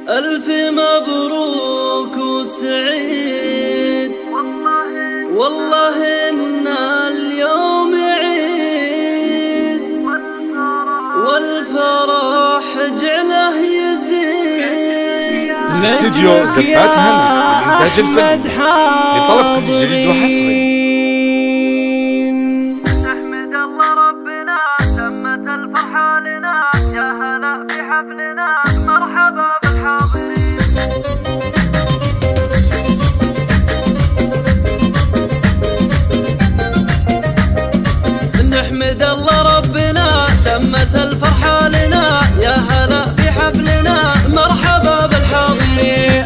ألف مبروك وسعيد، والله إن اليوم عيد، والفرح جعله يزيد. استديو زفات هنا للإنتاج الفني لطلب كل جديد وحصري. نحمد الله ربنا تمت الفرحة لنا، يا هلا في حفلنا مرحبا بالحاضرين. نحمد الله ربنا تمت الفرحة لنا، يا هلا في حفلنا مرحبا بالحاضرين.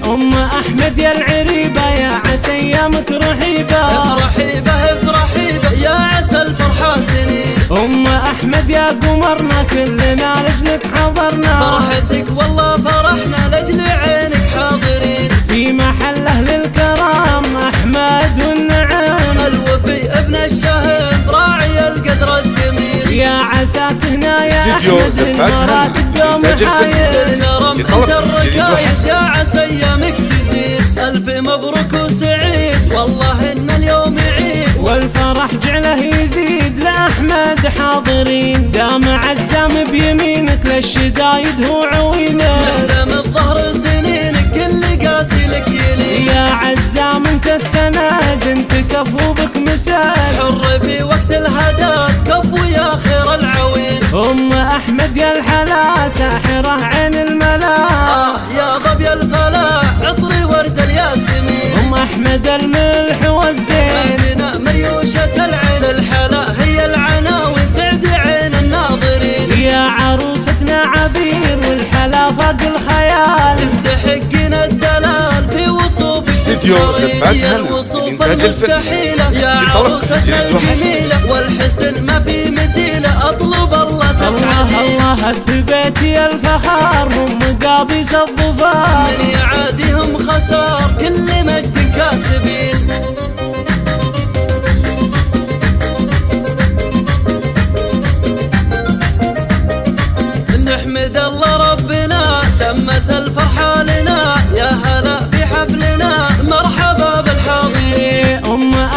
أحمد يا العريبة يا عسى ايامك رحيبة، رحيبة رحيبة يا عسى الفرحة سنين. أحمد يا قمرنا كلنا لجلك حضرنا، فرحتك والله فرحنا لجل عينك حاضرين. في محل أهل الكرام أحمد والنعم، الوفي ابن الشهم راعي القدر الجميل. يا عسى تهنا يا استديو أحمد زفات هنا للإنتاج الفني الكرم انت الركايس، يا عسى ايامك تزيد. ألف مبروك وسعيد، والله إن اليوم عيد، والفرح جعله يزيد. لأحمد حاضرين دام عزام بيمينك، للشدايد هو عوينك، محزم الظهر سنينك كل قاسي لك يلين. يا عزام انت السند انت كفو بك مساد، حر في وقت الهدات كفو يا خير العوين. أحمد يا الحلا ساحرة عين الملا، يا ظبي الفلا عطري ورد الياسمين. أحمد الملح والزين، عندنا مريوشة العين، الحلا هي العناوين سعد عين الناظرين. يا عروستنا عبير والحلا فاق الخيال، تستحقين الدلال في وصوف استديو زفات هنا الوصوف للإنتاج الفني المستحيلة. يا لطلب عروستنا كل جديد وحصري. الجميلة والحسن ما في مثيله، اطلب الله تسعدين. الله الثبات يا الفخار من مقابيس الظفار، من يعاديهم خسار كل مجد كاسبين. نحمد الله ربنا تمت الفرحة لنا، يا هلا في حفلنا مرحبا بالحاضرين.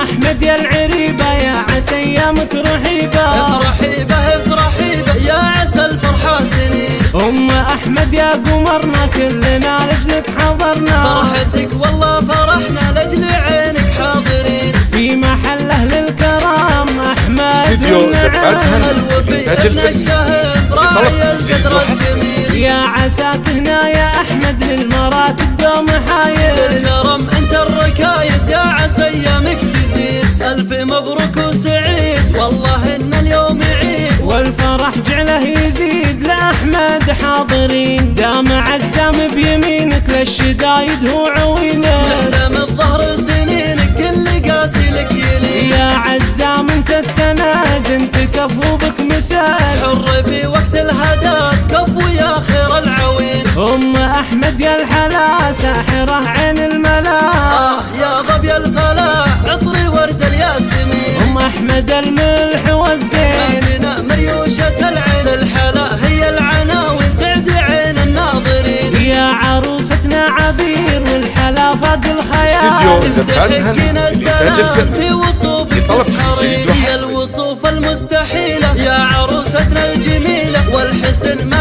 أحمد يا العريبة يا عسى ايامك رحيبة، رحيبة رحيبة يا عسى الفرحة سنين. أحمد يا قمرنا كلنا لجلك حضرنا، فرحتك والله فرحنا لجل عينك حاضرين. في محل أهل الكرام أحمد استديو زفات هنا الوفي للإنتاج ابن الفني الشهم لطلب راعي كل جديد القدر وحصري. الجميل. يا عسى تهنا يا أحمد للمراتب دوم حايل، الكرم انت الركايس، يا عسى ايامك تزيد. ألف مبروك وسعيد، والله إن اليوم عيد، والفرح جعله يزيد. لأحمد حاضرين دام عزام بيمينك، للشدايد هو عوينك، محزم الظهر سنينك كل قاسي لك يلين. يا عزام انت السند انت كفو بك مساد، حر في وقت الهدات كفو يا خير العوين. أحمد يا الحلا ساحرة عين الملا، يا ظبي الفلا عطري ورد الياسمين. أحمد الملح والزين، عندنا مريوشة العين، الحلا هي العناوين سعد عين الناظرين. يا عروستنا عبير والحلا فاق الخيال، استديو زفات هنا للإنتاج الفني في وصوفك لطلب كل تسحرين. جديد وحصري. الوصوف المستحيلة، يا عروستنا الجميلة والحسن ما